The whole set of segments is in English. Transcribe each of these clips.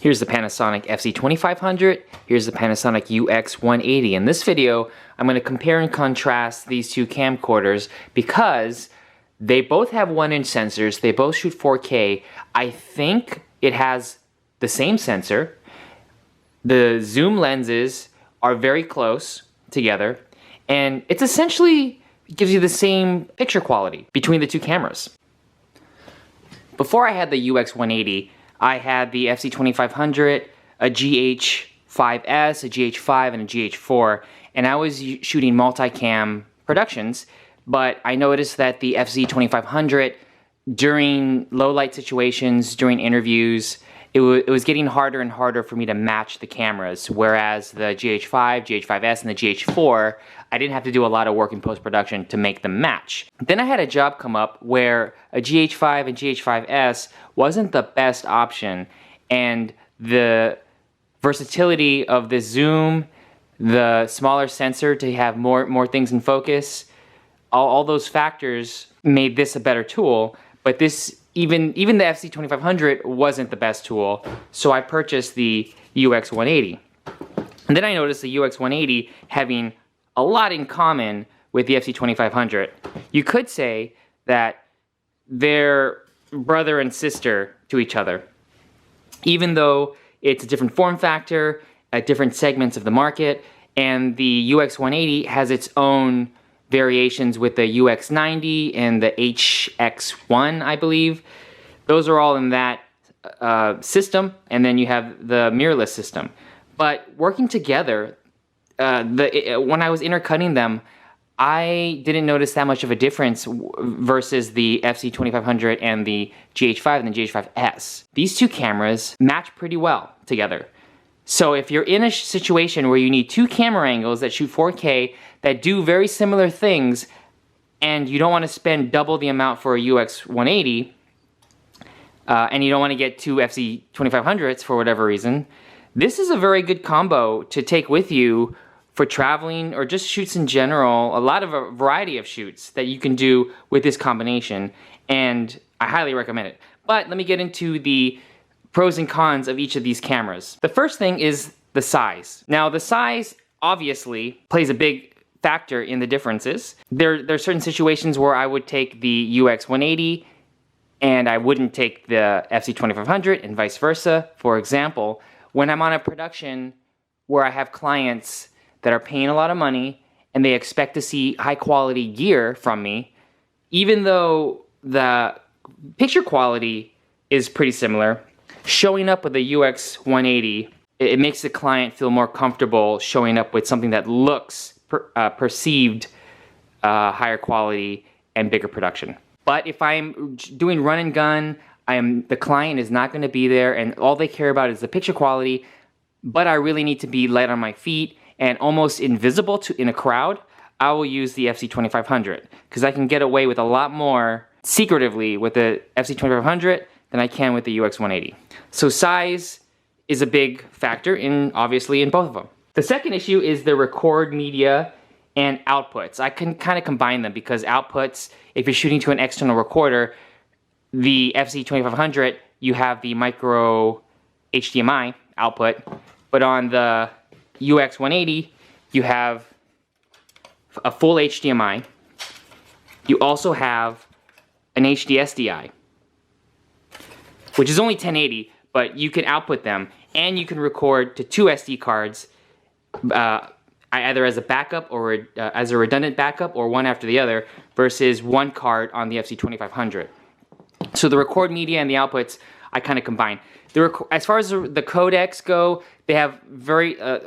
Here's the Panasonic FZ2500, here's the Panasonic UX180. In this video, I'm going to compare and contrast these two camcorders because they both have 1-inch sensors, they both shoot 4K. I think it has the same sensor. The zoom lenses are very close together, and it's essentially gives you the same picture quality between the two cameras. Before I had the UX180, I had the FZ2500, a GH5S, a GH5, and a GH4, and I was shooting multicam productions, but I noticed that the FZ2500, during low light situations, during interviews, it was getting harder and harder for me to match the cameras, whereas the GH5, GH5S, and the GH4, I didn't have to do a lot of work in post-production to make them match. Then I had a job come up where a GH5 and GH5S wasn't the best option, and the versatility of the zoom, the smaller sensor to have more things in focus, all those factors made this a better tool, but this even the FZ2500 wasn't the best tool, so I purchased the UX180. And then I noticed the UX180 having a lot in common with the FZ2500. You could say that they're brother and sister to each other. Even though it's a different form factor, at different segments of the market, and the UX180 has its own variations with the UX90 and the HX1, I believe. Those are all in that system, and then you have the mirrorless system. But working together, when I was intercutting them, I didn't notice that much of a difference versus the FZ2500 and the GH5 and the GH5S. These two cameras match pretty well together. So if you're in a situation where you need two camera angles that shoot 4K that do very similar things, and you don't want to spend double the amount for a UX180, and you don't want to get two FZ2500s for whatever reason, this is a very good combo to take with you for traveling or just shoots in general. A variety of shoots that you can do with this combination, and I highly recommend it. But let me get into the pros and cons of each of these cameras. The first thing is the size. Now, the size obviously plays a big factor in the differences. There are certain situations where I would take the UX180 and I wouldn't take the FZ2500 and vice versa. For example, when I'm on a production where I have clients that are paying a lot of money and they expect to see high quality gear from me, even though the picture quality is pretty similar, showing up with the UX180, it makes the client feel more comfortable showing up with something that looks perceived higher quality and bigger production. But if I'm doing run and gun, the client is not going to be there and all they care about is the picture quality, but I really need to be light on my feet and almost invisible in a crowd, I will use the FZ2500 because I can get away with a lot more secretively with the FZ2500 than I can with the UX180. So size is a big factor obviously in both of them. The second issue is the record media and outputs. I can kind of combine them because outputs, if you're shooting to an external recorder, the FZ2500, you have the micro HDMI output, but on the UX180, you have a full HDMI. You also have an HD SDI, which is only 1080, but you can output them, and you can record to two SD cards, either as a backup or as a redundant backup or one after the other, versus one card on the FZ2500. So the record media and the outputs, I kind of combine. As far as the codecs go, they have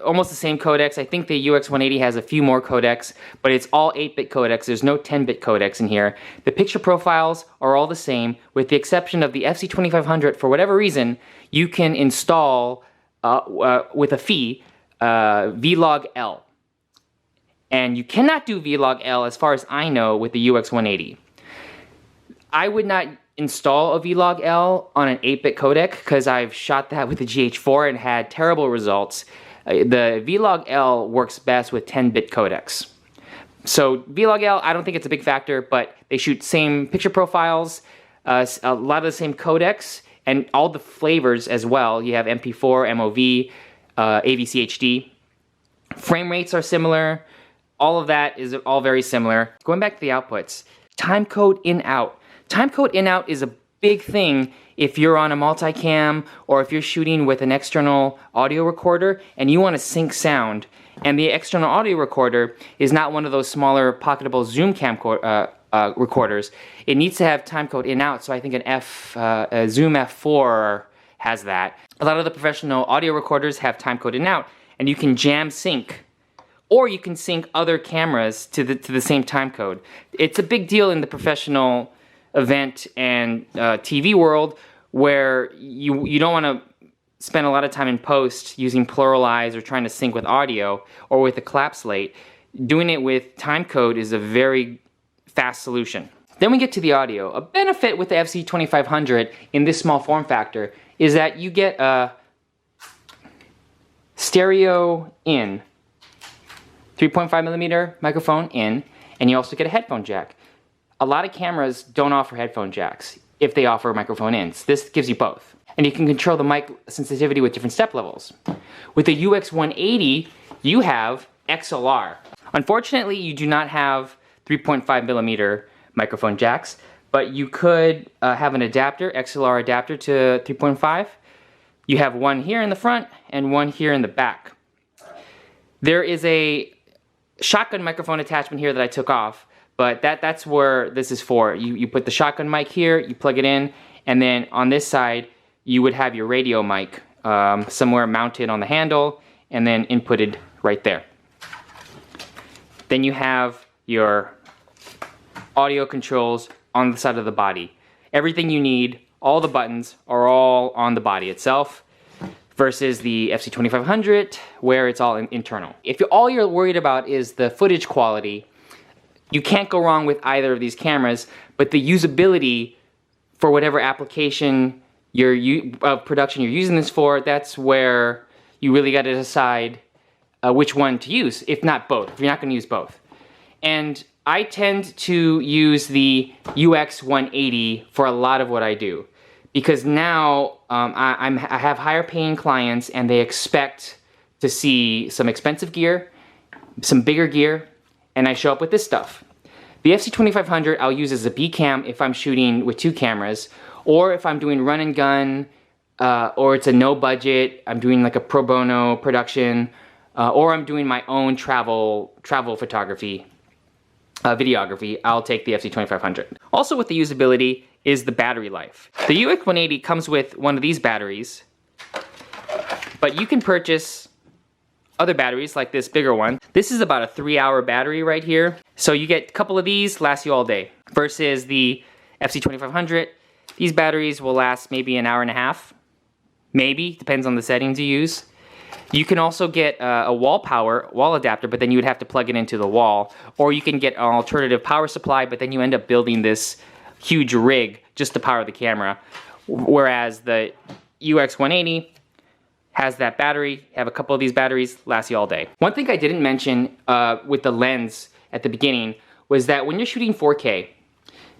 almost the same codecs. I think the UX180 has a few more codecs, but it's all 8-bit codecs. There's no 10-bit codecs in here. The picture profiles are all the same, with the exception of the FZ2500. For whatever reason, you can install with a fee Vlog-L. And you cannot do Vlog-L, as far as I know, with the UX180. I would not install a Vlog-L on an 8-bit codec because I've shot that with the GH4 and had terrible results. The Vlog-L works best with 10-bit codecs. So Vlog-L, I don't think it's a big factor, but they shoot same picture profiles, a lot of the same codecs, and all the flavors as well. You have MP4, MOV, AVC HD. Frame rates are similar. All of that is all very similar. Going back to the outputs, timecode in-out. Timecode in-out is a big thing if you're on a multicam or if you're shooting with an external audio recorder and you want to sync sound, and the external audio recorder is not one of those smaller pocketable zoom recorders. It needs to have timecode in-out, so I think a Zoom F4 has that. A lot of the professional audio recorders have timecode in-out, and you can jam sync, or you can sync other cameras to the same timecode. It's a big deal in the professional event and TV world, where you don't want to spend a lot of time in post using pluralize or trying to sync with audio or with a clap slate. Doing it with timecode is a very fast solution. Then we get to the audio. A benefit with the FZ2500 in this small form factor is that you get a stereo in, 3.5mm microphone in, and you also get a headphone jack. A lot of cameras don't offer headphone jacks if they offer microphone ins. This gives you both. And you can control the mic sensitivity with different step levels. With the UX180, you have XLR. Unfortunately, you do not have 3.5mm microphone jacks, but you could have an adapter, XLR adapter to 3.5. You have one here in the front and one here in the back. There is a shotgun microphone attachment here that I took off, but that's where this is for. You put the shotgun mic here, you plug it in, and then on this side, you would have your radio mic somewhere mounted on the handle and then inputted right there. Then you have your audio controls on the side of the body. Everything you need, all the buttons are all on the body itself, versus the FZ2500 where it's all internal. If all you're worried about is the footage quality, you can't go wrong with either of these cameras, but the usability for whatever application production you're using this for, that's where you really got to decide which one to use, if not both, if you're not going to use both. And I tend to use the UX180 for a lot of what I do, because now I have higher paying clients and they expect to see some expensive gear, some bigger gear, and I show up with this stuff. The FZ2500 I'll use as a B cam if I'm shooting with two cameras, or if I'm doing run and gun, or it's a no budget, I'm doing like a pro bono production, or I'm doing my own travel photography, videography, I'll take the FZ2500. Also with the usability is the battery life. The UX180 comes with one of these batteries, but you can purchase other batteries like this bigger one. This is about a 3-hour battery right here. So you get a couple of these, last you all day. Versus the FZ2500, these batteries will last maybe an hour and a half. Maybe, depends on the settings you use. You can also get a wall adapter, but then you would have to plug it into the wall. Or you can get an alternative power supply, but then you end up building this huge rig just to power the camera. Whereas the UX180 has that battery, have a couple of these batteries, last you all day. One thing I didn't mention with the lens at the beginning was that when you're shooting 4K,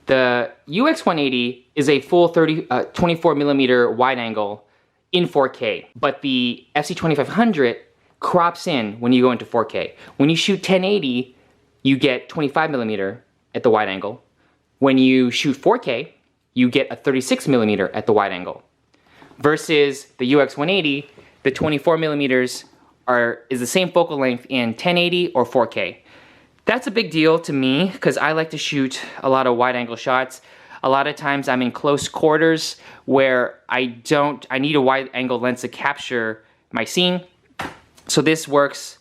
the UX180 is a full 24mm wide angle in 4K, but the FZ2500 crops in when you go into 4K. When you shoot 1080, you get 25mm at the wide angle. When you shoot 4K, you get a 36mm at the wide angle. Versus the UX180, the 24mm is the same focal length in 1080 or 4K. That's a big deal to me because I like to shoot a lot of wide angle shots. A lot of times I'm in close quarters where I need a wide angle lens to capture my scene. So this works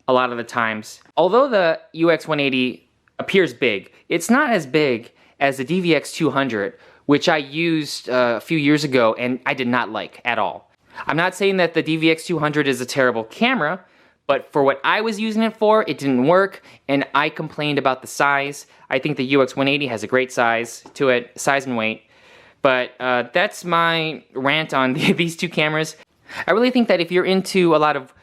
a lot of the times. Although the UX180 appears big, it's not as big as the DVX200, which I used a few years ago and I did not like at all. I'm not saying that the DVX200 is a terrible camera, but for what I was using it for, it didn't work, and I complained about the size. I think the UX180 has a great size to it, size and weight. But that's my rant on these two cameras. I really think that if you're into a lot of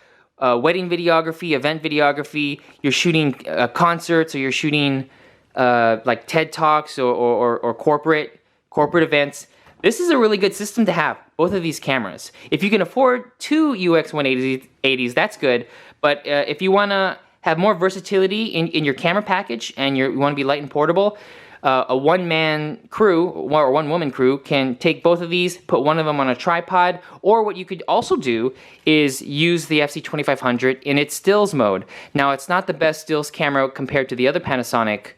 wedding videography, event videography, you're shooting concerts, or you're shooting like TED Talks or corporate events, this is a really good system to have, both of these cameras. If you can afford two UX180s, that's good. But if you want to have more versatility in your camera package and you want to be light and portable, a one-man crew or one-woman crew can take both of these, put one of them on a tripod, or what you could also do is use the FZ2500 in its stills mode. Now, it's not the best stills camera compared to the other Panasonic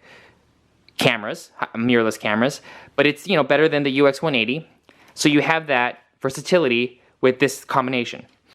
cameras, mirrorless cameras, but it's better than the UX180. So you have that versatility with this combination.